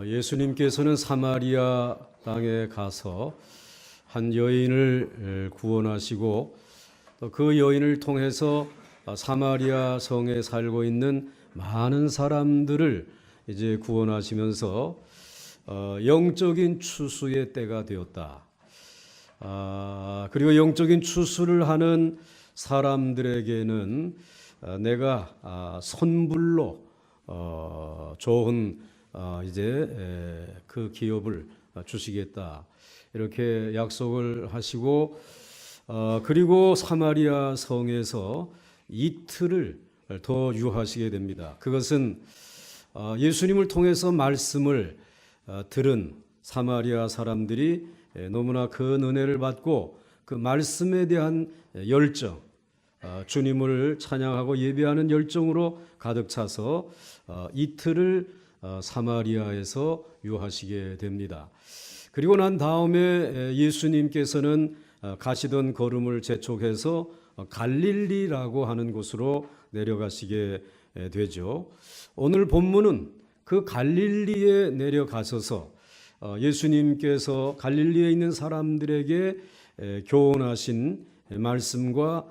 예수님께서는 사마리아 땅에 가서 한 여인을 구원하시고 또 그 여인을 통해서 사마리아 성에 살고 있는 많은 사람들을 이제 구원하시면서 영적인 추수의 때가 되었다. 그리고 영적인 추수를 하는 사람들에게는 내가 선불로 좋은 이제 그 기업을 주시겠다 이렇게 약속을 하시고 그리고 사마리아 성에서 이틀을 더 유하시게 됩니다. 그것은 예수님을 통해서 말씀을 들은 사마리아 사람들이 너무나 큰 은혜를 받고 그 말씀에 대한 열정, 주님을 찬양하고 예배하는 열정으로 가득 차서 이틀을 사마리아에서 유하시게 됩니다. 그리고 난 다음에 예수님께서는 가시던 걸음을 재촉해서 갈릴리라고 하는 곳으로 내려가시게 되죠. 오늘 본문은 그 갈릴리에 내려가셔서 예수님께서 갈릴리에 있는 사람들에게 교훈하신 말씀과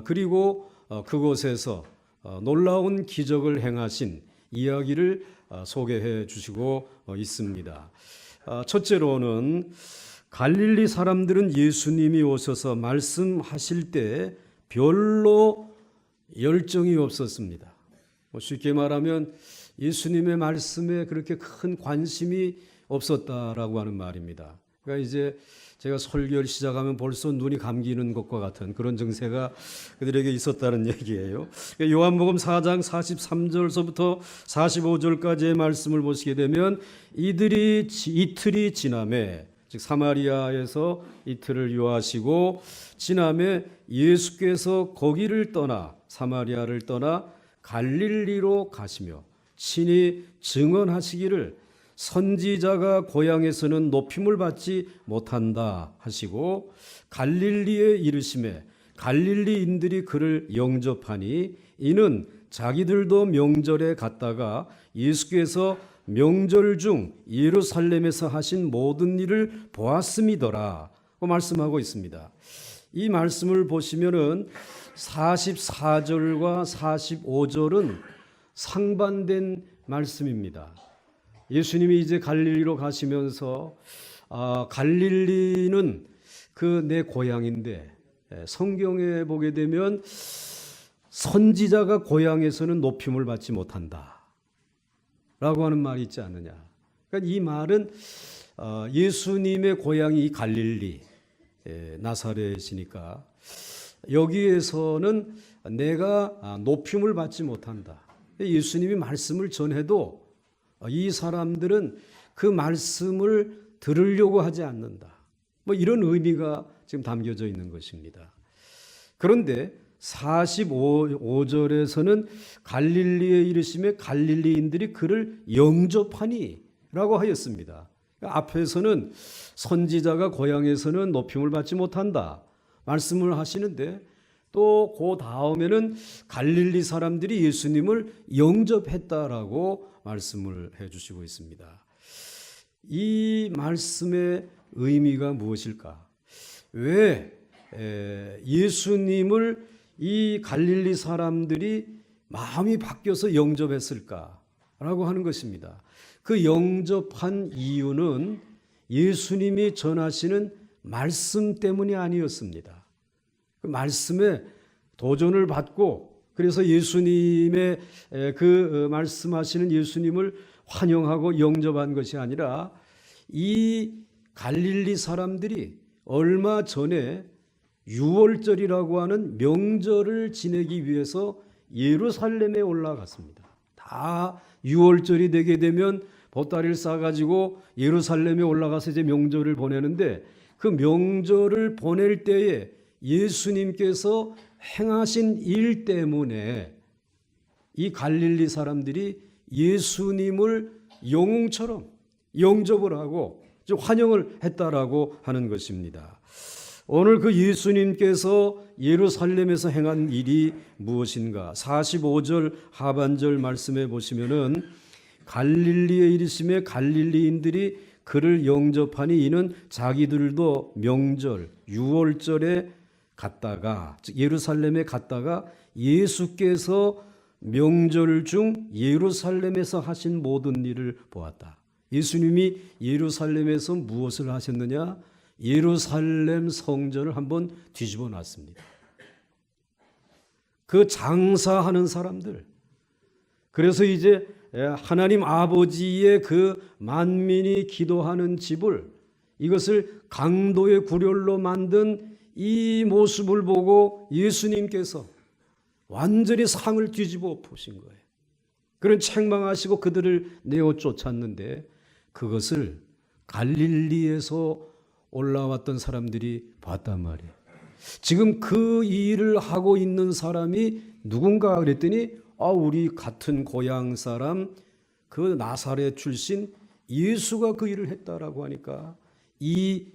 그리고 그곳에서 놀라운 기적을 행하신 이야기를 소개해 주시고 있습니다. 첫째로는 갈릴리 사람들은 예수님이 오셔서 말씀하실 때 별로 열정이 없었습니다. 쉽게 말하면 예수님의 말씀에 그렇게 큰 관심이 없었다라고 하는 말입니다. 그러니까 이제 제가 설교를 시작하면 벌써 눈이 감기는 것과 같은 그런 증세가 그들에게 있었다는 얘기예요. 요한복음 4장 43절서부터 45절까지의 말씀을 보시게 되면 이틀이 지남에 즉 사마리아에서 이틀을 유하시고 지남에 예수께서 거기를 떠나 사마리아를 떠나 갈릴리로 가시며 친히 증언하시기를 선지자가 고향에서는 높임을 받지 못한다 하시고 갈릴리에 이르심에 갈릴리인들이 그를 영접하니 이는 자기들도 명절에 갔다가 예수께서 명절 중 예루살렘에서 하신 모든 일을 보았음이더라 고 말씀하고 있습니다. 이 말씀을 보시면은 44절과 45절은 상반된 말씀입니다. 예수님이 이제 갈릴리로 가시면서 갈릴리는 그 내 고향인데 성경에 보게 되면 선지자가 고향에서는 높임을 받지 못한다 라고 하는 말이 있지 않느냐. 그러니까 이 말은 예수님의 고향이 갈릴리 나사렛이니까 여기에서는 내가 높임을 받지 못한다. 예수님이 말씀을 전해도 이 사람들은 그 말씀을 들으려고 하지 않는다. 뭐 이런 의미가 지금 담겨져 있는 것입니다. 그런데 45절에서는 갈릴리에 이르심에 갈릴리인들이 그를 영접하니 라고 하였습니다. 앞에서는 선지자가 고향에서는 높임을 받지 못한다 말씀을 하시는데 또 그 다음에는 갈릴리 사람들이 예수님을 영접했다라고 말씀을 해주시고 있습니다. 이 말씀의 의미가 무엇일까? 왜 예수님을 이 갈릴리 사람들이 마음이 바뀌어서 영접했을까라고 하는 것입니다. 그 영접한 이유는 예수님이 전하시는 말씀 때문이 아니었습니다. 그 말씀에 도전을 받고 그래서 예수님의 그 말씀하시는 예수님을 환영하고 영접한 것이 아니라 이 갈릴리 사람들이 얼마 전에 유월절이라고 하는 명절을 지내기 위해서 예루살렘에 올라갔습니다. 다 유월절이 되게 되면 보따리를 싸가지고 예루살렘에 올라가서 이제 명절을 보내는데 그 명절을 보낼 때에 예수님께서 행하신 일 때문에 이 갈릴리 사람들이 예수님을 영웅처럼 영접을 하고 환영을 했다라고 하는 것입니다. 오늘 그 예수님께서 예루살렘에서 행한 일이 무엇인가? 45절 하반절 말씀에 보시면은 갈릴리에 이르심에 갈릴리인들이 그를 영접하니 이는 자기들도 명절 유월절에 갔다가 즉 예루살렘에 갔다가 예수께서 명절 중 예루살렘에서 하신 모든 일을 보았다. 예수님이 예루살렘에서 무엇을 하셨느냐? 예루살렘 성전을 한번 뒤집어 놨습니다. 그 장사하는 사람들, 그래서 이제 하나님 아버지의 그 만민이 기도하는 집을, 이것을 강도의 구렬로 만든 이 모습을 보고 예수님께서 완전히 상을 뒤집어 보신 거예요. 그런 책망하시고 그들을 내어 쫓았는데 그것을 갈릴리에서 올라왔던 사람들이 봤단 말이에요. 지금 그 일을 하고 있는 사람이 누군가 그랬더니 우리 같은 고향 사람 그 나사렛 출신 예수가 그 일을 했다라고 하니까 이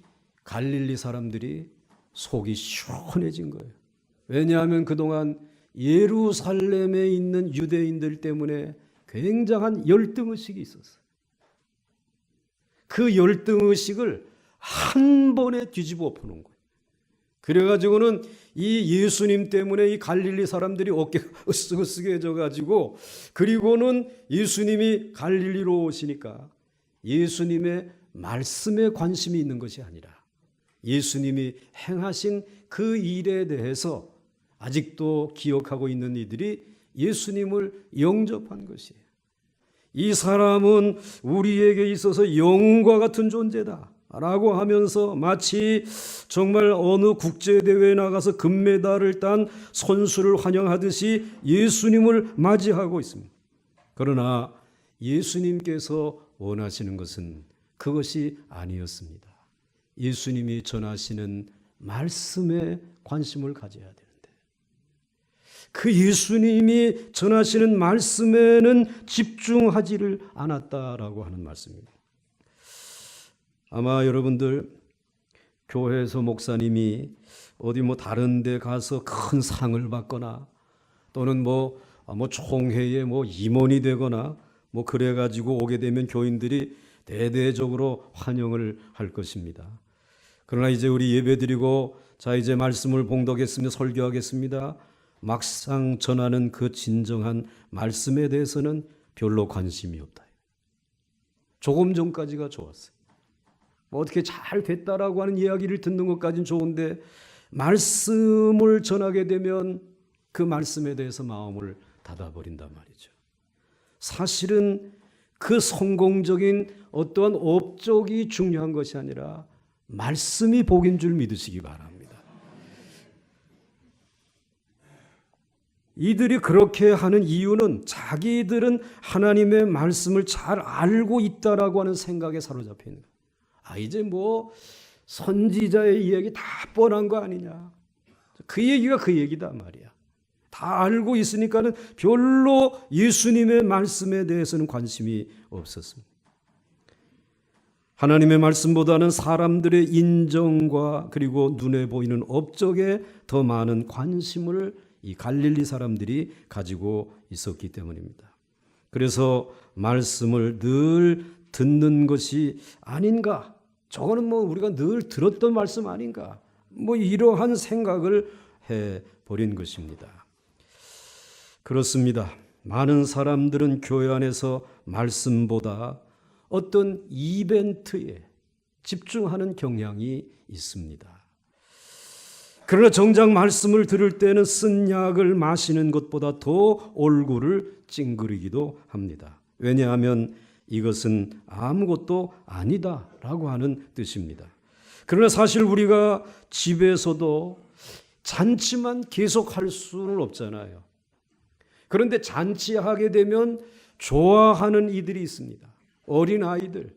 갈릴리 사람들이 속이 시원해진 거예요. 왜냐하면 그동안 예루살렘에 있는 유대인들 때문에 굉장한 열등의식이 있었어요. 그 열등의식을 한 번에 뒤집어 보는 거예요. 그래가지고는 이 예수님 때문에 이 갈릴리 사람들이 어깨가 으쓱으쓱해져 가지고, 그리고는 예수님이 갈릴리로 오시니까 예수님의 말씀에 관심이 있는 것이 아니라 예수님이 행하신 그 일에 대해서 아직도 기억하고 있는 이들이 예수님을 영접한 것이에요. 이 사람은 우리에게 있어서 영과 같은 존재다 라고 하면서 마치 정말 어느 국제대회에 나가서 금메달을 딴 선수를 환영하듯이 예수님을 맞이하고 있습니다. 그러나 예수님께서 원하시는 것은 그것이 아니었습니다. 예수님이 전하시는 말씀에 관심을 가져야 되는데 그 예수님이 전하시는 말씀에는 집중하지를 않았다라고 하는 말씀입니다. 아마 여러분들 교회에서 목사님이 어디 다른 데 가서 큰 상을 받거나 또는 총회에 임원이 되거나 그래가지고 오게 되면 교인들이 대대적으로 환영을 할 것입니다. 그러나 이제 우리 예배드리고 자 이제 말씀을 봉독했습니다. 설교하겠습니다. 막상 전하는 그 진정한 말씀에 대해서는 별로 관심이 없다. 조금 전까지가 좋았어요. 어떻게 잘 됐다라고 하는 이야기를 듣는 것까지는 좋은데 말씀을 전하게 되면 그 말씀에 대해서 마음을 닫아버린단 말이죠. 사실은 그 성공적인 어떠한 업적이 중요한 것이 아니라 말씀이 복인 줄 믿으시기 바랍니다. 이들이 그렇게 하는 이유는 자기들은 하나님의 말씀을 잘 알고 있다라고 하는 생각에 사로잡혀 있는 거예요. 이제 선지자의 이야기 다 뻔한 거 아니냐. 그 얘기가 그 얘기다 말이야. 다 알고 있으니까는 별로 예수님의 말씀에 대해서는 관심이 없었습니다. 하나님의 말씀보다는 사람들의 인정과 그리고 눈에 보이는 업적에 더 많은 관심을 이 갈릴리 사람들이 가지고 있었기 때문입니다. 그래서 말씀을 늘 듣는 것이 아닌가? 저거는 우리가 늘 들었던 말씀 아닌가? 이러한 생각을 해버린 것입니다. 그렇습니다. 많은 사람들은 교회 안에서 말씀보다 어떤 이벤트에 집중하는 경향이 있습니다. 그러나 정작 말씀을 들을 때는 쓴 약을 마시는 것보다 더 얼굴을 찡그리기도 합니다. 왜냐하면 이것은 아무것도 아니다라고 하는 뜻입니다. 그러나 사실 우리가 집에서도 잔치만 계속할 수는 없잖아요. 그런데 잔치하게 되면 좋아하는 이들이 있습니다. 어린 아이들.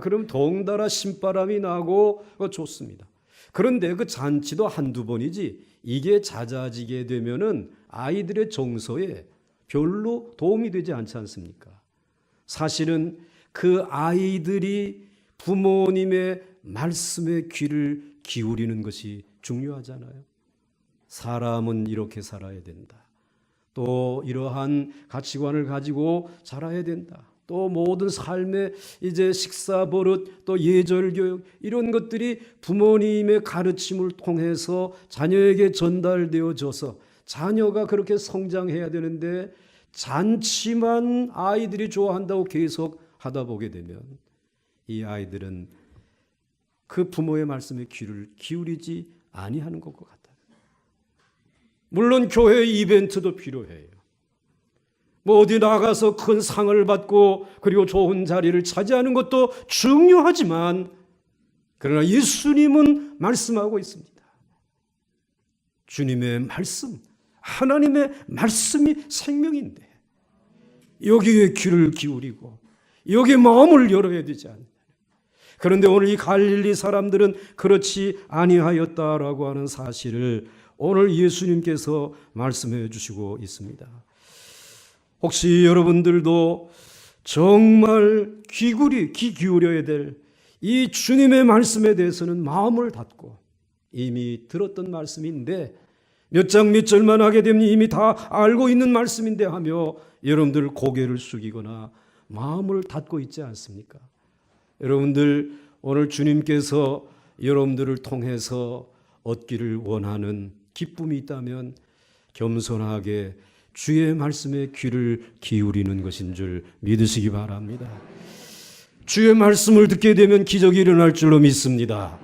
그럼 덩달아 신바람이 나고 좋습니다. 그런데 그 잔치도 한두 번이지 이게 잦아지게 되면은 아이들의 정서에 별로 도움이 되지 않지 않습니까? 사실은 그 아이들이 부모님의 말씀에 귀를 기울이는 것이 중요하잖아요. 사람은 이렇게 살아야 된다. 또 이러한 가치관을 가지고 자라야 된다. 또 모든 삶의 이제 식사 버릇, 또 예절 교육, 이런 것들이 부모님의 가르침을 통해서 자녀에게 전달되어져서 자녀가 그렇게 성장해야 되는데, 잔치만 아이들이 좋아한다고 계속 하다 보게 되면 이 아이들은 그 부모의 말씀에 귀를 기울이지 아니하는 것 같아요. 물론 교회 이벤트도 필요해요. 뭐 어디 나가서 큰 상을 받고 그리고 좋은 자리를 차지하는 것도 중요하지만, 그러나 예수님은 말씀하고 있습니다. 주님의 말씀, 하나님의 말씀이 생명인데 여기에 귀를 기울이고 여기에 마음을 열어야 되지 않느냐. 그런데 오늘 이 갈릴리 사람들은 그렇지 아니하였다라고 하는 사실을 오늘 예수님께서 말씀해 주시고 있습니다. 혹시 여러분들도 정말 귀 기울여야 될 이 주님의 말씀에 대해서는 마음을 닫고, 이미 들었던 말씀인데 몇 장 몇 절만 하게 되면 이미 다 알고 있는 말씀인데 하며 여러분들 고개를 숙이거나 마음을 닫고 있지 않습니까? 여러분들 오늘 주님께서 여러분들을 통해서 얻기를 원하는 기쁨이 있다면 겸손하게 주의 말씀에 귀를 기울이는 것인 줄 믿으시기 바랍니다. 주의 말씀을 듣게 되면 기적이 일어날 줄로 믿습니다.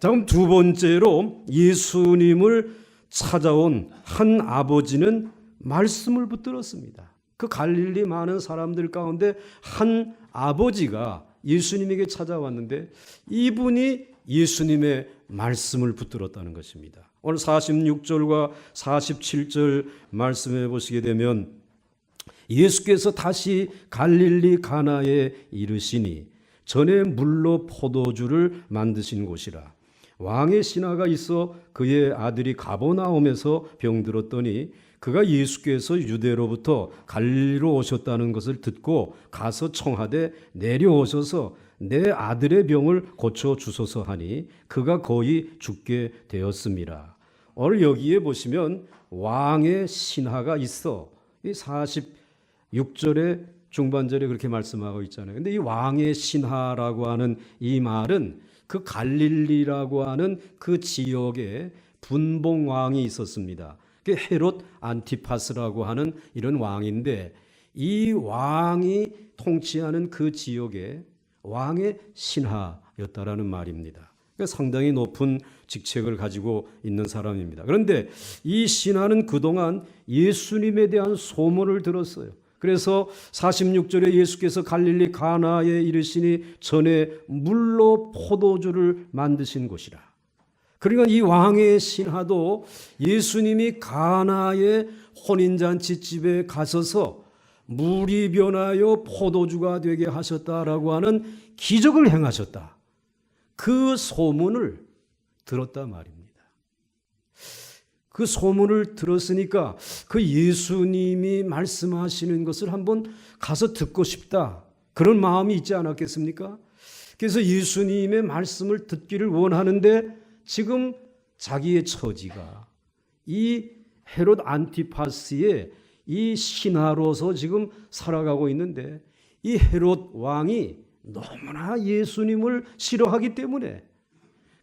자, 그럼 두 번째로 예수님을 찾아온 한 아버지는 말씀을 붙들었습니다. 그 갈릴리 많은 사람들 가운데 한 아버지가 예수님에게 찾아왔는데 이분이 예수님의 말씀을 붙들었다는 것입니다. 오늘 46절과 47절 말씀해 보시게 되면 예수께서 다시 갈릴리 가나에 이르시니 전에 물로 포도주를 만드신 곳이라. 왕의 신하가 있어 그의 아들이 가버나움에서 병들었더니 그가 예수께서 유대로부터 갈릴리로 오셨다는 것을 듣고 가서 청하되 내려오셔서 내 아들의 병을 고쳐주소서 하니 그가 거의 죽게 되었습니다. 오늘 여기에 보시면 왕의 신하가 있어, 이 46절의 중반절에 그렇게 말씀하고 있잖아요. 근데 이 왕의 신하라고 하는 이 말은 그 갈릴리라고 하는 그 지역에 분봉왕이 있었습니다. 그 헤롯 안티파스라고 하는 이런 왕인데, 이 왕이 통치하는 그 지역에 왕의 신하였다라는 말입니다. 그러니까 상당히 높은 직책을 가지고 있는 사람입니다. 그런데 이 신하는 그동안 예수님에 대한 소문을 들었어요. 그래서 46절에 예수께서 갈릴리 가나에 이르시니 전에 물로 포도주를 만드신 곳이라. 그러니까 이 왕의 신하도 예수님이 가나의 혼인잔치집에 가셔서 물이 변하여 포도주가 되게 하셨다라고 하는 기적을 행하셨다, 그 소문을 들었단 말입니다. 그 소문을 들었으니까 그 예수님이 말씀하시는 것을 한번 가서 듣고 싶다, 그런 마음이 있지 않았겠습니까? 그래서 예수님의 말씀을 듣기를 원하는데 지금 자기의 처지가 이 헤롯 안티파스의 이 신하로서 지금 살아가고 있는데, 이 헤롯 왕이 너무나 예수님을 싫어하기 때문에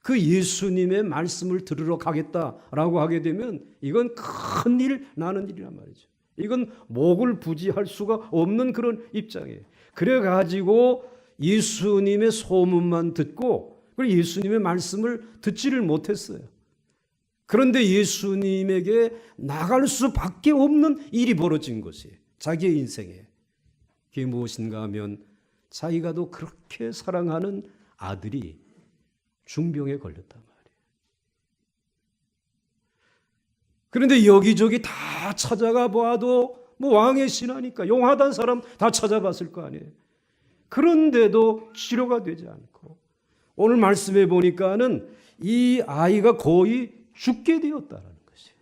그 예수님의 말씀을 들으러 가겠다라고 하게 되면 이건 큰일 나는 일이란 말이죠. 이건 목을 부지할 수가 없는 그런 입장이에요. 그래가지고 예수님의 소문만 듣고 그리고 예수님의 말씀을 듣지를 못했어요. 그런데 예수님에게 나갈 수밖에 없는 일이 벌어진 것이에요. 자기의 인생에. 그게 무엇인가 하면 자기가도 그렇게 사랑하는 아들이 중병에 걸렸단 말이에요. 그런데 여기저기 다 찾아가 봐도 뭐 왕의 신하니까 용하다는 사람 다 찾아봤을 거 아니에요. 그런데도 치료가 되지 않고 오늘 말씀해 보니까는 이 아이가 거의 죽게 되었다는 것이에요.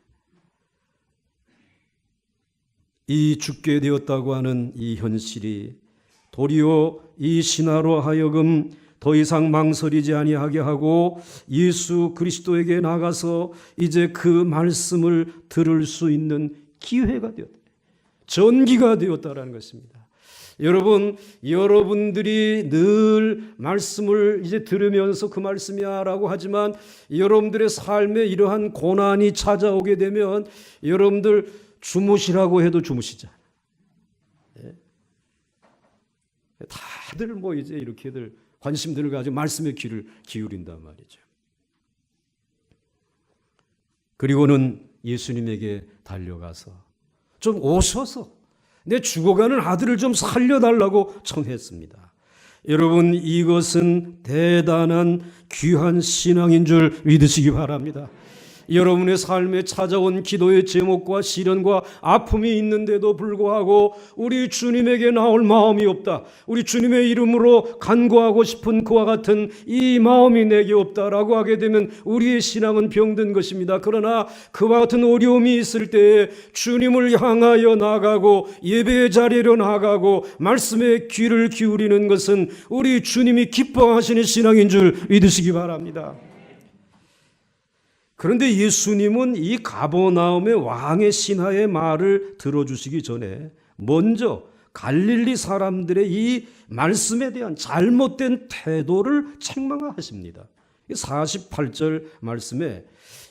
이 죽게 되었다고 하는 이 현실이 도리어 이 신하로 하여금 더 이상 망설이지 아니하게 하고 예수 그리스도에게 나가서 이제 그 말씀을 들을 수 있는 기회가 되었다, 전기가 되었다라는 것입니다. 여러분, 여러분들이 늘 말씀을 이제 들으면서 그 말씀이야 라고 하지만 여러분들의 삶에 이러한 고난이 찾아오게 되면 여러분들 주무시라고 해도 주무시지 않아요. 다들 뭐 이제 이렇게들 관심들을 가지고 말씀에 귀를 기울인단 말이죠. 그리고는 예수님에게 달려가서 좀 오셔서 내 죽어가는 아들을 좀 살려달라고 청했습니다. 여러분, 이것은 대단한 귀한 신앙인 줄 믿으시기 바랍니다. 여러분의 삶에 찾아온 기도의 제목과 시련과 아픔이 있는데도 불구하고 우리 주님에게 나올 마음이 없다, 우리 주님의 이름으로 간구하고 싶은 그와 같은 이 마음이 내게 없다라고 하게 되면 우리의 신앙은 병든 것입니다. 그러나 그와 같은 어려움이 있을 때에 주님을 향하여 나가고 예배의 자리로 나가고 말씀에 귀를 기울이는 것은 우리 주님이 기뻐하시는 신앙인 줄 믿으시기 바랍니다. 그런데 예수님은 이 가버나움의 왕의 신하의 말을 들어주시기 전에 먼저 갈릴리 사람들의 이 말씀에 대한 잘못된 태도를 책망하십니다. 48절 말씀에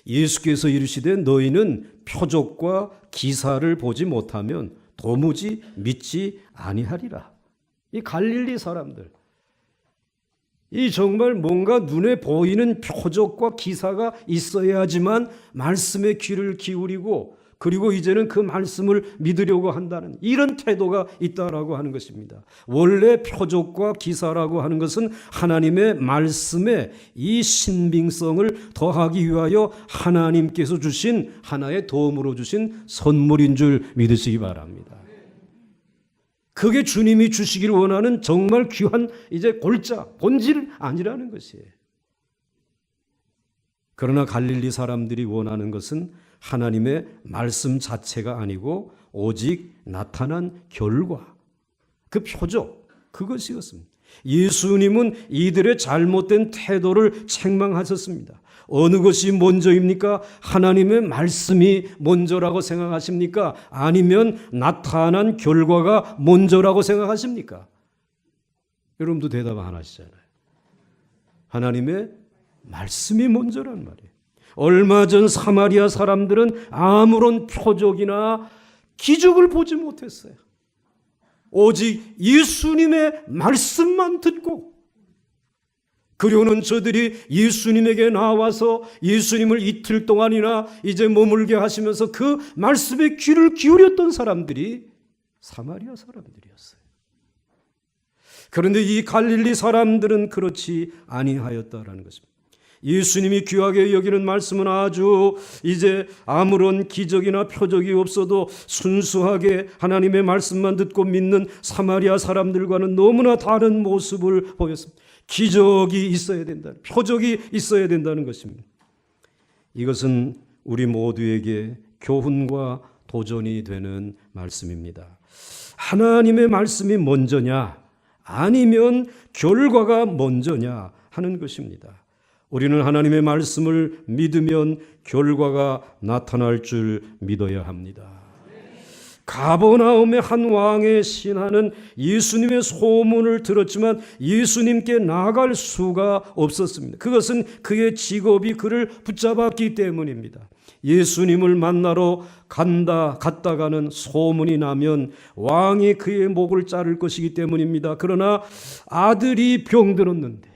예수께서 이르시되 너희는 표적과 기사를 보지 못하면 도무지 믿지 아니하리라. 이 갈릴리 사람들, 이 정말 뭔가 눈에 보이는 표적과 기사가 있어야지만 말씀에 귀를 기울이고 그리고 이제는 그 말씀을 믿으려고 한다는 이런 태도가 있다라고 하는 것입니다. 원래 표적과 기사라고 하는 것은 하나님의 말씀에 이 신빙성을 더하기 위하여 하나님께서 주신 하나의 도움으로 주신 선물인 줄 믿으시기 바랍니다. 그게 주님이 주시기를 원하는 정말 귀한 이제 골자, 본질 아니라는 것이에요. 그러나 갈릴리 사람들이 원하는 것은 하나님의 말씀 자체가 아니고 오직 나타난 결과, 그 표적, 그것이었습니다. 예수님은 이들의 잘못된 태도를 책망하셨습니다. 어느 것이 먼저입니까? 하나님의 말씀이 먼저라고 생각하십니까? 아니면 나타난 결과가 먼저라고 생각하십니까? 여러분도 대답 안 하시잖아요. 하나님의 말씀이 먼저란 말이에요. 얼마 전 사마리아 사람들은 아무런 표적이나 기적을 보지 못했어요. 오직 예수님의 말씀만 듣고, 그리고는 저들이 예수님에게 나와서 예수님을 이틀 동안이나 이제 머물게 하시면서 그 말씀에 귀를 기울였던 사람들이 사마리아 사람들이었어요. 그런데 이 갈릴리 사람들은 그렇지 아니하였다라는 것입니다. 예수님이 귀하게 여기는 말씀은 아주 이제 아무런 기적이나 표적이 없어도 순수하게 하나님의 말씀만 듣고 믿는 사마리아 사람들과는 너무나 다른 모습을 보였습니다. 기적이 있어야 된다, 표적이 있어야 된다는 것입니다. 이것은 우리 모두에게 교훈과 도전이 되는 말씀입니다. 하나님의 말씀이 먼저냐 아니면 결과가 먼저냐 하는 것입니다. 우리는 하나님의 말씀을 믿으면 결과가 나타날 줄 믿어야 합니다. 가버나움의 한 왕의 신하는 예수님의 소문을 들었지만 예수님께 나갈 수가 없었습니다. 그것은 그의 직업이 그를 붙잡았기 때문입니다. 예수님을 만나러 갔다가는 소문이 나면 왕이 그의 목을 자를 것이기 때문입니다. 그러나 아들이 병들었는데,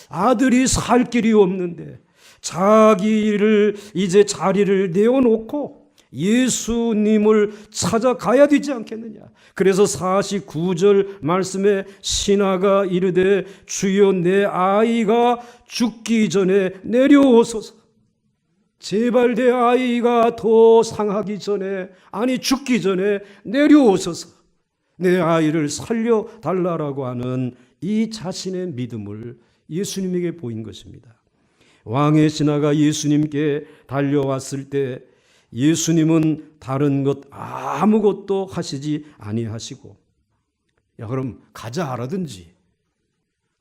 아들이 살 길이 없는데 자기를 이제 자리를 내어놓고 예수님을 찾아가야 되지 않겠느냐. 그래서 49절 말씀에 신하가 이르되 주여 내 아이가 죽기 전에 내려오소서. 제발 내 아이가 더 상하기 전에, 아니 죽기 전에 내려오소서. 내 아이를 살려달라고 하는 이 자신의 믿음을 예수님에게 보인 것입니다. 왕의 신하가 예수님께 달려왔을 때 예수님은 다른 것 아무것도 하시지 아니하시고, 야 그럼 가자 하라든지,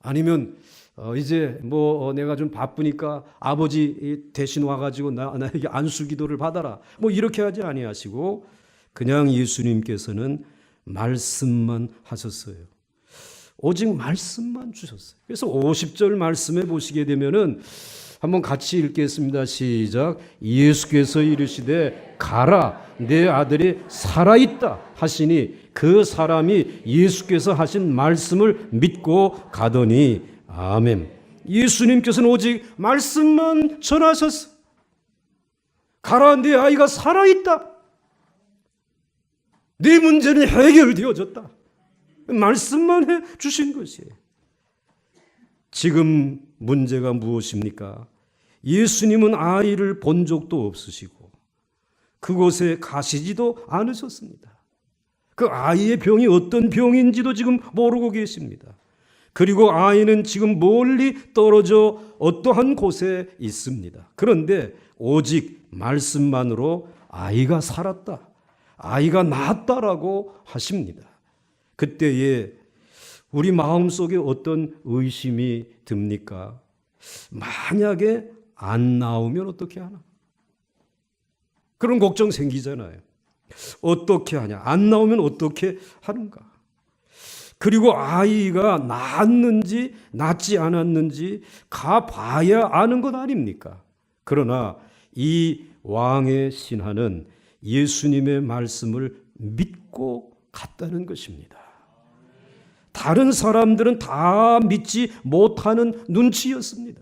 아니면 이제 뭐 내가 좀 바쁘니까 아버지 대신 와가지고 나에게 안수 기도를 받아라, 뭐 이렇게 하지 아니하시고 그냥 예수님께서는 말씀만 하셨어요. 오직 말씀만 주셨어요. 그래서 50절 말씀에 보시게 되면은 한번 같이 읽겠습니다. 시작. 예수께서 이르시되 가라, 내 아들이 살아있다 하시니 그 사람이 예수께서 하신 말씀을 믿고 가더니 아멘. 예수님께서는 오직 말씀만 전하셨어. 가라, 내 아이가 살아있다. 네 문제는 해결되어졌다. 말씀만 해 주신 것이에요. 지금 문제가 무엇입니까? 예수님은 아이를 본 적도 없으시고 그곳에 가시지도 않으셨습니다. 그 아이의 병이 어떤 병인지도 지금 모르고 계십니다. 그리고 아이는 지금 멀리 떨어져 어떠한 곳에 있습니다. 그런데 오직 말씀만으로 아이가 살았다, 아이가 낫다라고 하십니다. 그때에 우리 마음속에 어떤 의심이 듭니까? 만약에 안 나오면 어떻게 하나? 그런 걱정 생기잖아요. 어떻게 하냐? 안 나오면 어떻게 하는가? 그리고 아이가 낫는지 낫지 않았는지 가봐야 아는 것 아닙니까? 그러나 이 왕의 신하는 예수님의 말씀을 믿고 갔다는 것입니다. 다른 사람들은 다 믿지 못하는 눈치였습니다.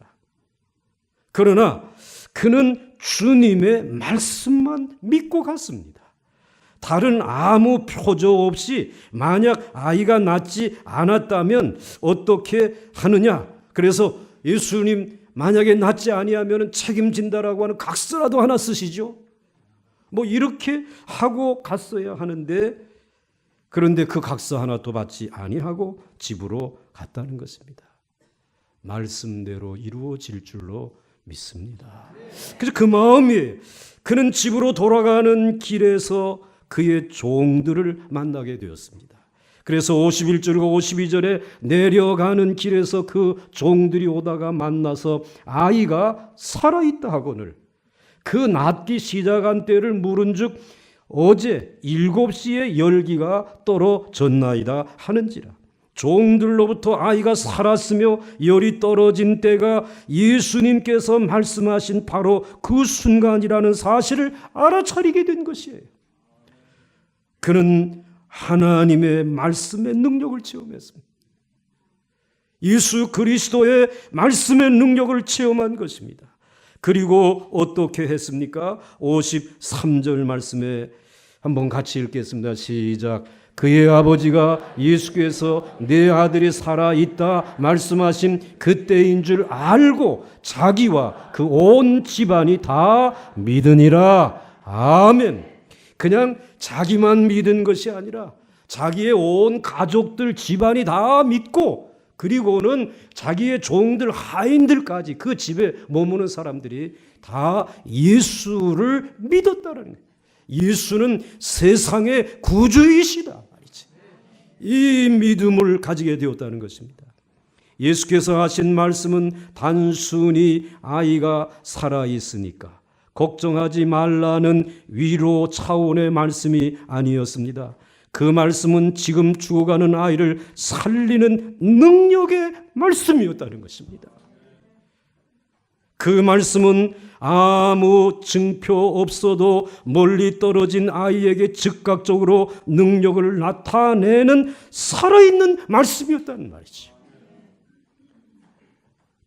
그러나 그는 주님의 말씀만 믿고 갔습니다. 다른 아무 표적 없이 만약 아이가 낫지 않았다면 어떻게 하느냐? 그래서 예수님 만약에 낫지 아니하면 책임진다라고 하는 각서라도 하나 쓰시죠. 뭐 이렇게 하고 갔어야 하는데, 그런데 그 각서 하나도 받지 아니하고 집으로 갔다는 것입니다. 말씀대로 이루어질 줄로 믿습니다. 그래서 그 마음이, 그는 집으로 돌아가는 길에서 그의 종들을 만나게 되었습니다. 그래서 51절과 52절에 내려가는 길에서 그 종들이 오다가 만나서 아이가 살아있다 하거늘 그 낫기 시작한 때를 물은즉 어제 7시에 열기가 떨어졌나이다 하는지라. 종들로부터 아이가 살았으며 열이 떨어진 때가 예수님께서 말씀하신 바로 그 순간이라는 사실을 알아차리게 된 것이에요. 그는 하나님의 말씀의 능력을 체험했습니다. 예수 그리스도의 말씀의 능력을 체험한 것입니다. 그리고 어떻게 했습니까? 53절 말씀에 한번 같이 읽겠습니다. 시작. 그의 아버지가 예수께서 내 아들이 살아있다 말씀하신 그때인 줄 알고 자기와 그 온 집안이 다 믿으니라. 아멘. 그냥 자기만 믿은 것이 아니라 자기의 온 가족들 집안이 다 믿고, 그리고는 자기의 종들 하인들까지 그 집에 머무는 사람들이 다 예수를 믿었다는 거예요. 예수는 세상의 구주이시다 말이지. 이 믿음을 가지게 되었다는 것입니다. 예수께서 하신 말씀은 단순히 아이가 살아있으니까 걱정하지 말라는 위로 차원의 말씀이 아니었습니다. 그 말씀은 지금 죽어가는 아이를 살리는 능력의 말씀이었다는 것입니다. 그 말씀은 아무 증표 없어도 멀리 떨어진 아이에게 즉각적으로 능력을 나타내는 살아있는 말씀이었다는 말이죠.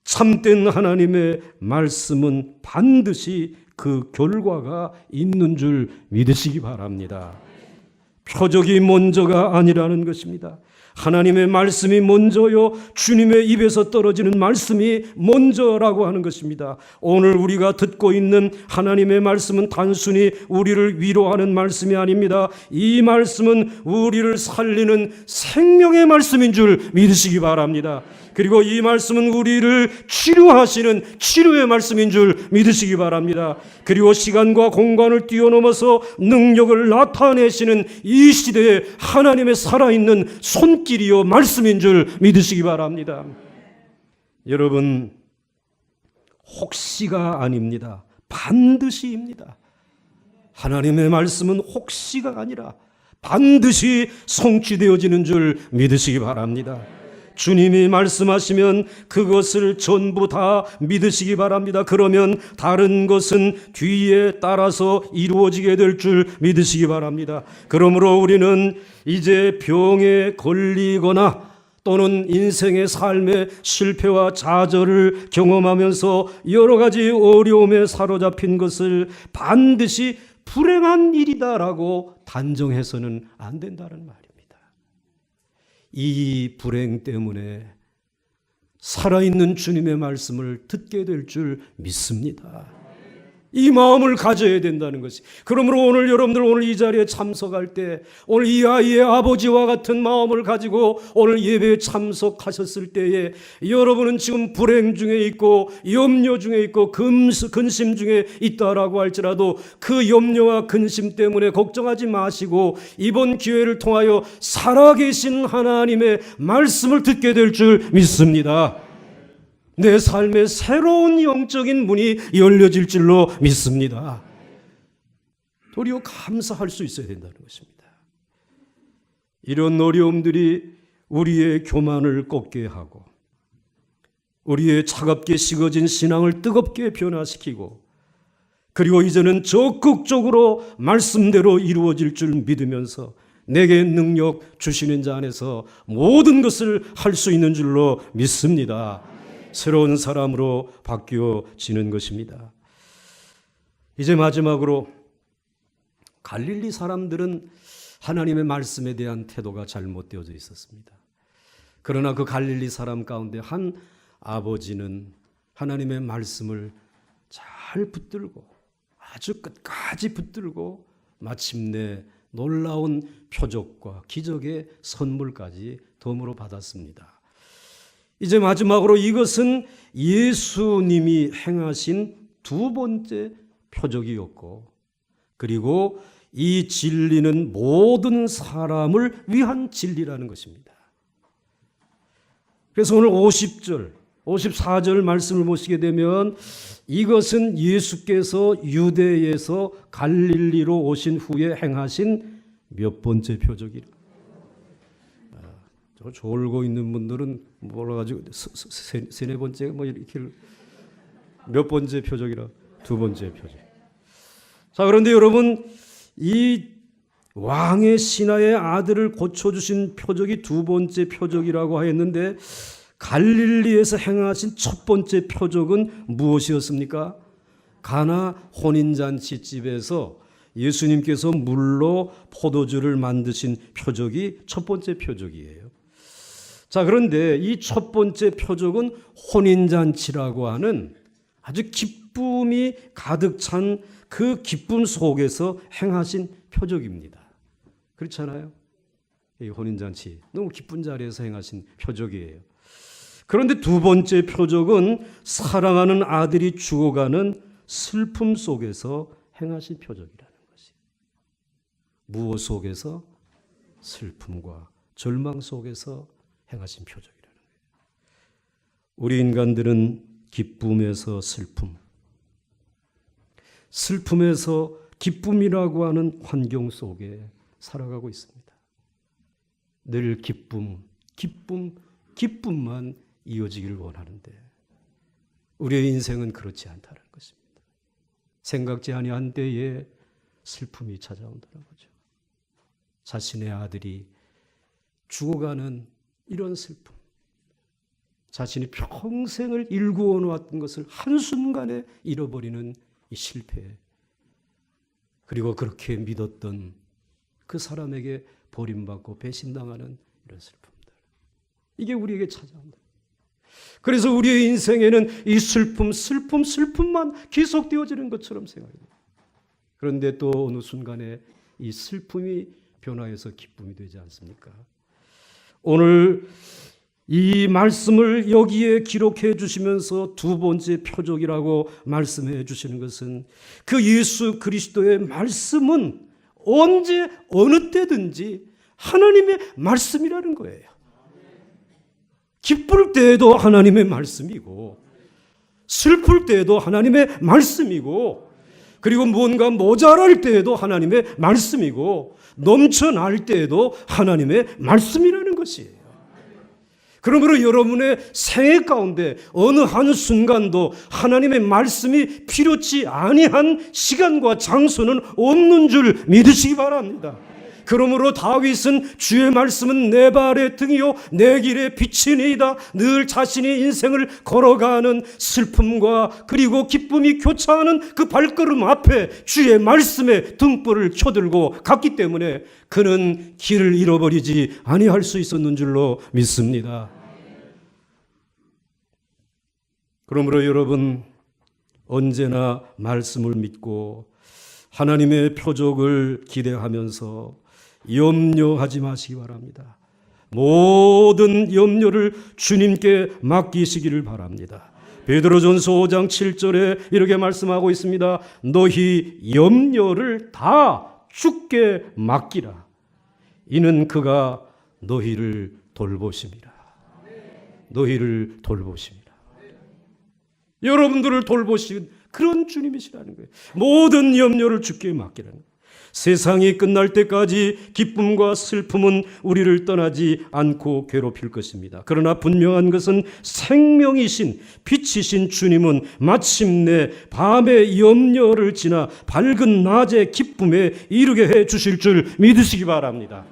참된 하나님의 말씀은 반드시 그 결과가 있는 줄 믿으시기 바랍니다. 표적이 먼저가 아니라는 것입니다. 하나님의 말씀이 먼저요, 주님의 입에서 떨어지는 말씀이 먼저라고 하는 것입니다. 오늘 우리가 듣고 있는 하나님의 말씀은 단순히 우리를 위로하는 말씀이 아닙니다. 이 말씀은 우리를 살리는 생명의 말씀인 줄 믿으시기 바랍니다. 그리고 이 말씀은 우리를 치료하시는 치료의 말씀인 줄 믿으시기 바랍니다. 그리고 시간과 공간을 뛰어넘어서 능력을 나타내시는 이 시대에 하나님의 살아있는 손길이요 말씀인 줄 믿으시기 바랍니다. 여러분, 혹시가 아닙니다. 반드시입니다. 하나님의 말씀은 혹시가 아니라 반드시 성취되어지는 줄 믿으시기 바랍니다. 주님이 말씀하시면 그것을 전부 다 믿으시기 바랍니다. 그러면 다른 것은 뒤에 따라서 이루어지게 될 줄 믿으시기 바랍니다. 그러므로 우리는 이제 병에 걸리거나 또는 인생의 삶의 실패와 좌절을 경험하면서 여러 가지 어려움에 사로잡힌 것을 반드시 불행한 일이다라고 단정해서는 안 된다는 말입니다. 이 불행 때문에 살아있는 주님의 말씀을 듣게 될 줄 믿습니다. 이 마음을 가져야 된다는 것이. 그러므로 오늘 여러분들 오늘 이 자리에 참석할 때 오늘 이 아이의 아버지와 같은 마음을 가지고 오늘 예배에 참석하셨을 때에 여러분은 지금 불행 중에 있고 염려 중에 있고 근심 중에 있다라고 할지라도 그 염려와 근심 때문에 걱정하지 마시고 이번 기회를 통하여 살아계신 하나님의 말씀을 듣게 될 줄 믿습니다. 내 삶의 새로운 영적인 문이 열려질 줄로 믿습니다. 도리어 감사할 수 있어야 된다는 것입니다. 이런 어려움들이 우리의 교만을 꺾게 하고 우리의 차갑게 식어진 신앙을 뜨겁게 변화시키고 그리고 이제는 적극적으로 말씀대로 이루어질 줄 믿으면서 내게 능력 주시는 자 안에서 모든 것을 할 수 있는 줄로 믿습니다. 새로운 사람으로 바뀌어지는 것입니다. 이제 마지막으로 갈릴리 사람들은 하나님의 말씀에 대한 태도가 잘못되어져 있었습니다. 그러나 그 갈릴리 사람 가운데 한 아버지는 하나님의 말씀을 잘 붙들고 아주 끝까지 붙들고 마침내 놀라운 표적과 기적의 선물까지 덤으로 받았습니다. 이제 마지막으로 이것은 예수님이 행하신 두 번째 표적이었고 그리고 이 진리는 모든 사람을 위한 진리라는 것입니다. 그래서 오늘 50절, 54절 말씀을 보시게 되면 이것은 예수께서 유대에서 갈릴리로 오신 후에 행하신 몇 번째 표적이라. 졸고 있는 분들은 몰라가지고 세네 번째 뭐 이렇게 몇 번째 표적이라 두 번째 표적. 자 그런데 여러분 이 왕의 신하의 아들을 고쳐주신 표적이 두 번째 표적이라고 하였는데 갈릴리에서 행하신 첫 번째 표적은 무엇이었습니까? 가나 혼인잔치집에서 예수님께서 물로 포도주를 만드신 표적이 첫 번째 표적이에요. 자, 그런데 이 첫 번째 표적은 혼인잔치라고 하는 아주 기쁨이 가득 찬 그 기쁨 속에서 행하신 표적입니다. 그렇잖아요? 이 혼인잔치 너무 기쁜 자리에서 행하신 표적이에요. 그런데 두 번째 표적은 사랑하는 아들이 죽어가는 슬픔 속에서 행하신 표적이라는 것이. 무엇 속에서? 슬픔과 절망 속에서 행하신 표적이라는 거예요. 우리 인간들은 기쁨에서 슬픔, 슬픔에서 기쁨이라고 하는 환경 속에 살아가고 있습니다. 늘 기쁨만 이어지기를 원하는데 우리의 인생은 그렇지 않다는 것입니다. 생각지 아니한 때에 슬픔이 찾아온다는 거죠. 자신의 아들이 죽어가는 이런 슬픔, 자신이 평생을 일구어 놓았던 것을 한순간에 잃어버리는 이 실패, 그리고 그렇게 믿었던 그 사람에게 버림받고 배신당하는 이런 슬픔들, 이게 우리에게 찾아온다. 그래서 우리의 인생에는 이 슬픔만 계속되어지는 것처럼 생각해요. 그런데 또 어느 순간에 이 슬픔이 변화해서 기쁨이 되지 않습니까? 오늘 이 말씀을 여기에 기록해 주시면서 두 번째 표적이라고 말씀해 주시는 것은 그 예수 그리스도의 말씀은 언제 어느 때든지 하나님의 말씀이라는 거예요. 기쁠 때에도 하나님의 말씀이고 슬플 때에도 하나님의 말씀이고 그리고 무언가 모자랄 때에도 하나님의 말씀이고 넘쳐날 때에도 하나님의 말씀이라는 것이에요. 그러므로 여러분의 생애 가운데 어느 한 순간도 하나님의 말씀이 필요치 아니한 시간과 장소는 없는 줄 믿으시기 바랍니다. 그러므로 다윗은 주의 말씀은 내 발의 등이요 내 길의 빛이니이다. 늘 자신이 인생을 걸어가는 슬픔과 그리고 기쁨이 교차하는 그 발걸음 앞에 주의 말씀의 등불을 켜들고 갔기 때문에 그는 길을 잃어버리지 아니할 수 있었는 줄로 믿습니다. 그러므로 여러분 언제나 말씀을 믿고 하나님의 표적을 기대하면서 염려하지 마시기 바랍니다. 모든 염려를 주님께 맡기시기를 바랍니다. 베드로전서 5장 7절에 이렇게 말씀하고 있습니다. 너희 염려를 다 주께 맡기라. 이는 그가 너희를 돌보심이라. 너희를 돌보심이라. 여러분들을 돌보신 그런 주님이시라는 거예요. 모든 염려를 주께 맡기라는 거예요. 세상이 끝날 때까지 기쁨과 슬픔은 우리를 떠나지 않고 괴롭힐 것입니다. 그러나 분명한 것은 생명이신 빛이신 주님은 마침내 밤의 염려를 지나 밝은 낮의 기쁨에 이르게 해 주실 줄 믿으시기 바랍니다.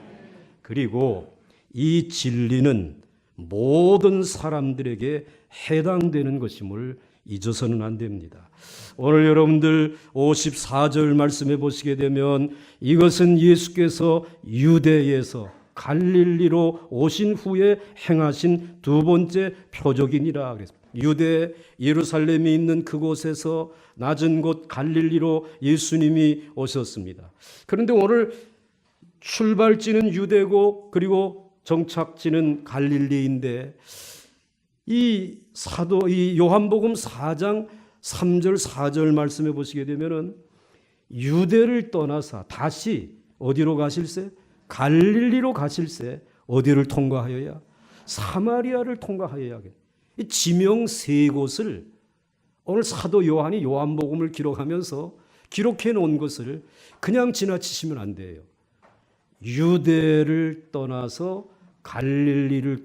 그리고 이 진리는 모든 사람들에게 해당되는 것임을 잊어서는 안 됩니다. 오늘 여러분들 54절 말씀해 보시게 되면 이것은 예수께서 유대에서 갈릴리로 오신 후에 행하신 두 번째 표적이니라 그랬습니다. 유대 예루살렘이 있는 그곳에서 낮은 곳 갈릴리로 예수님이 오셨습니다. 그런데 오늘 출발지는 유대고 그리고 정착지는 갈릴리인데 이 요한복음 4장 3절 4절 말씀해 보시게 되면은 유대를 떠나서 다시 어디로 가실세? 갈릴리로 가실세. 어디를 통과하여야? 사마리아를 통과하여야. 이 지명 세 곳을 오늘 사도 요한이 요한복음을 기록하면서 기록해 놓은 것을 그냥 지나치시면 안 돼요. 유대를 떠나서 갈릴리를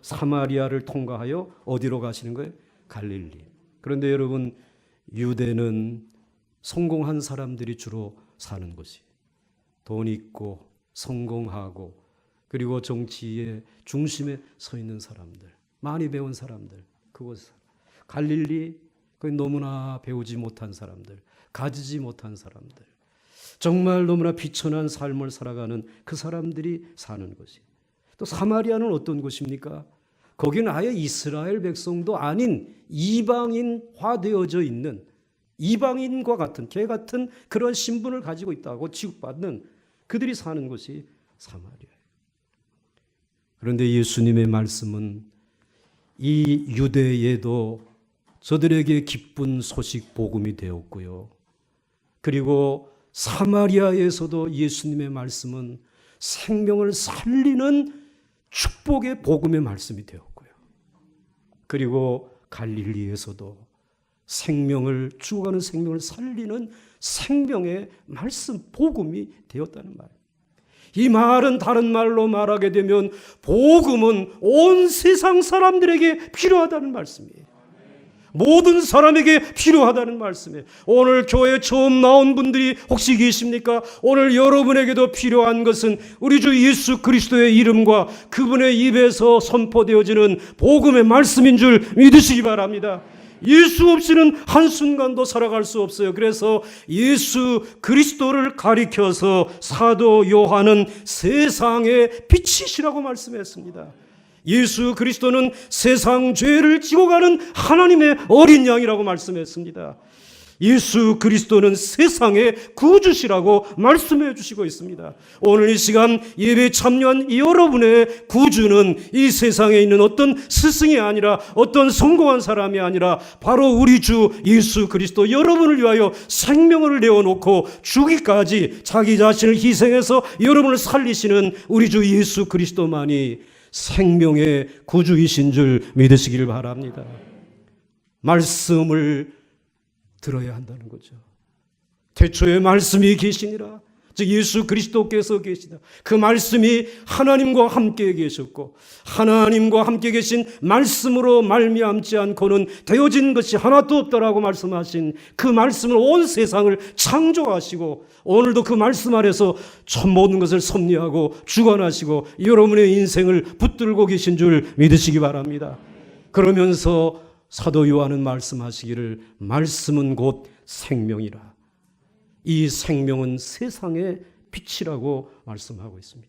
사마리아를 통과하여 어디로 가시는 거예요? 갈릴리. 그런데 여러분 유대는 성공한 사람들이 주로 사는 곳이 돈 있고 성공하고 그리고 정치의 중심에 서 있는 사람들, 많이 배운 사람들, 그곳. 갈릴리 너무나 배우지 못한 사람들, 가지지 못한 사람들, 정말 너무나 비천한 삶을 살아가는 그 사람들이 사는 곳이. 또 사마리아는 어떤 곳입니까? 거기는 아예 이스라엘 백성도 아닌 이방인화되어져 있는 이방인과 같은 개 같은 그런 신분을 가지고 있다고 취급받는 그들이 사는 곳이 사마리아예요. 그런데 예수님의 말씀은 이 유대에도 저들에게 기쁜 소식 복음이 되었고요. 그리고 사마리아에서도 예수님의 말씀은 생명을 살리는 축복의 복음의 말씀이 되었고요. 그리고 갈릴리에서도 죽어가는 생명을 살리는 생명의 말씀, 복음이 되었다는 말. 이 말은 다른 말로 말하게 되면 복음은 온 세상 사람들에게 필요하다는 말씀이에요. 모든 사람에게 필요하다는 말씀이에요. 오늘 교회에 처음 나온 분들이 혹시 계십니까? 오늘 여러분에게도 필요한 것은 우리 주 예수 그리스도의 이름과 그분의 입에서 선포되어지는 복음의 말씀인 줄 믿으시기 바랍니다. 예수 없이는 한순간도 살아갈 수 없어요. 그래서 예수 그리스도를 가리켜서 사도 요한은 세상의 빛이시라고 말씀했습니다. 예수 그리스도는 세상 죄를 지고 가는 하나님의 어린 양이라고 말씀했습니다. 예수 그리스도는 세상의 구주시라고 말씀해 주시고 있습니다. 오늘 이 시간 예배에 참여한 여러분의 구주는 이 세상에 있는 어떤 스승이 아니라 어떤 성공한 사람이 아니라 바로 우리 주 예수 그리스도, 여러분을 위하여 생명을 내어놓고 죽기까지 자기 자신을 희생해서 여러분을 살리시는 우리 주 예수 그리스도만이 생명의 구주이신 줄 믿으시길 바랍니다. 말씀을 들어야 한다는 거죠. 태초에 말씀이 계시니라. 즉 예수 그리스도께서 계시다. 그 말씀이 하나님과 함께 계셨고 하나님과 함께 계신 말씀으로 말미암지 않고는 되어진 것이 하나도 없다라고 말씀하신 그 말씀을 온 세상을 창조하시고 오늘도 그 말씀 안에서 전 모든 것을 섭리하고 주관하시고 여러분의 인생을 붙들고 계신 줄 믿으시기 바랍니다. 그러면서 사도 요한은 말씀하시기를 말씀은 곧 생명이라. 이 생명은 세상의 빛이라고 말씀하고 있습니다.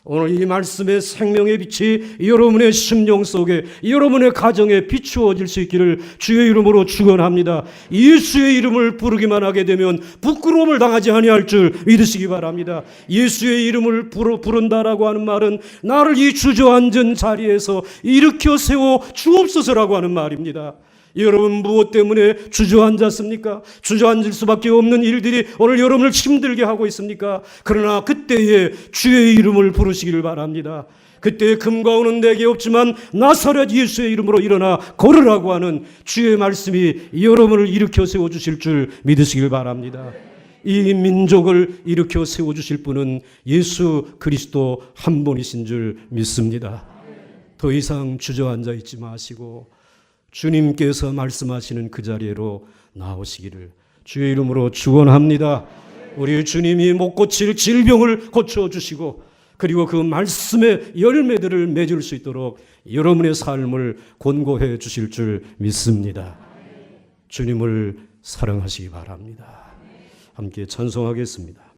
오늘 이 말씀의 생명의 빛이 여러분의 심령 속에 여러분의 가정에 비추어질 수 있기를 주의 이름으로 축원합니다. 예수의 이름을 부르기만 하게 되면 부끄러움을 당하지 아니할 줄 믿으시기 바랍니다. 예수의 이름을 부른다라고 하는 말은 나를 이 주저앉은 자리에서 일으켜 세워 주옵소서라고 하는 말입니다. 여러분 무엇 때문에 주저앉았습니까? 주저앉을 수밖에 없는 일들이 오늘 여러분을 힘들게 하고 있습니까? 그러나 그때에 주의 이름을 부르시기를 바랍니다. 그때 금과 은은 내게 없지만 나사렛 예수의 이름으로 일어나 걸으라고 하는 주의 말씀이 여러분을 일으켜 세워주실 줄 믿으시길 바랍니다. 이 민족을 일으켜 세워주실 분은 예수 그리스도 한 분이신 줄 믿습니다. 더 이상 주저앉아 있지 마시고 주님께서 말씀하시는 그 자리로 나오시기를 주의 이름으로 축원합니다. 우리 주님이 못 고칠 질병을 고쳐주시고 그리고 그 말씀의 열매들을 맺을 수 있도록 여러분의 삶을 권고해 주실 줄 믿습니다. 주님을 사랑하시기 바랍니다. 함께 찬송하겠습니다.